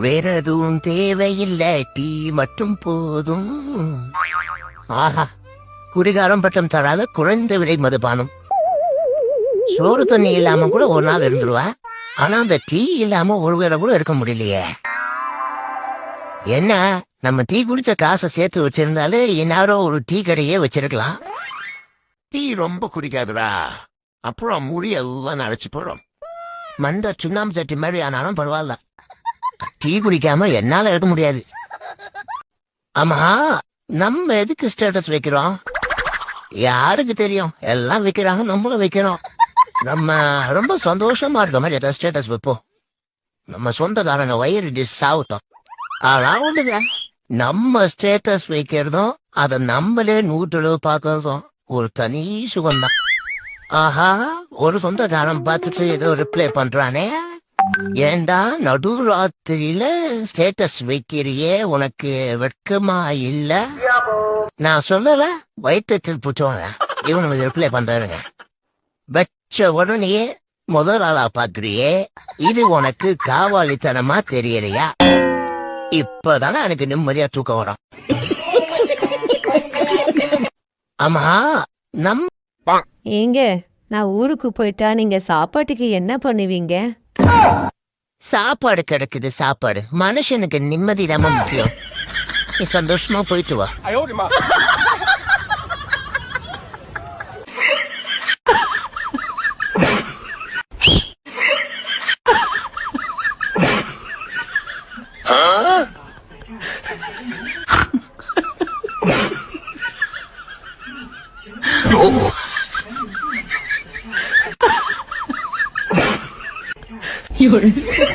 வேற எதுவும் தேவையில்லை, டீ மட்டும் போதும். ஆஹா, குடிகாரம் பட்டம் தராத குறைந்த விலை மதுபானம். சோறு தண்ணி இல்லாம கூட ஒரு நாள் இருந்துருவா, ஆனா அந்த டீ இல்லாம ஒரு வேளை கூட இருக்க முடியலையே. என்ன, நம்ம டீ குடிச்ச காசை சேர்த்து வச்சிருந்தாலே இந்நேரம் ஒரு டீ கடையே வச்சிருக்கலாம். டீ ரொம்ப குடிக்காதுடா, அப்புறம் முடி எல்லாம் அரைச்சு போடும். மண்ட சுண்ணாம்பு சட்டி மாதிரி ஆனாலும் பரவாயில்ல, டீ குடிக்காம என்னால இருக்க முடியாது. ஆமா, நம்ம எதுக்கு ஸ்டேட்டஸ் வைக்கிறோம்? யாருக்கு தெரியும்? எல்லாம் வைக்கிறாங்க, நம்மளும் வைக்கிறோம். நம்ம ரொம்ப சந்தோஷமா இருக்க மாதிரி ஏதாவது ஸ்டேட்டஸ் வைப்போம். நம்ம சொந்தக்காரங்க வயிறு டிஸ் ஆகட்டும். ஆனா ஒண்ணுங்க, நம்ம ஸ்டேட்டஸ் வைக்கிறதும் அதை நம்மளே நூற்று பார்க்கறதும் ஒரு தனி சுகம்தான். ஆஹா, ஒரு சொந்தக்காரன் பார்த்துட்டு ஏதோ ரிப்ளை பண்றானே, ஏண்டா நடு ராத்திரியில ஸ்டேட்டஸ் வைக்கிறியே, உனக்கு வெட்கமா இல்ல? நான் சொல்லல, வயிற்றுக்கு புச்சோங்க இவனுக்கு ரிப்ளை பண்றாருங்க. வச்ச உடனே முதல் ஆளா பாக்குறியே, இது உனக்கு காவாலித்தனமா தெரியலையா? இப்பதானே எனக்கு நிம்மதியா தூக்கம் வரும். ஆமா, ஏங்க, நான் ஊருக்கு போயிட்டா நீங்க சாப்பாட்டுக்கு என்ன பண்ணுவீங்க? சாப்பாடு கிடைக்குது, சாப்பாடு. மனுஷனுக்கு நிம்மதி தான் முக்கியம். நீ சந்தோஷமா போயிட்டு வா.有人。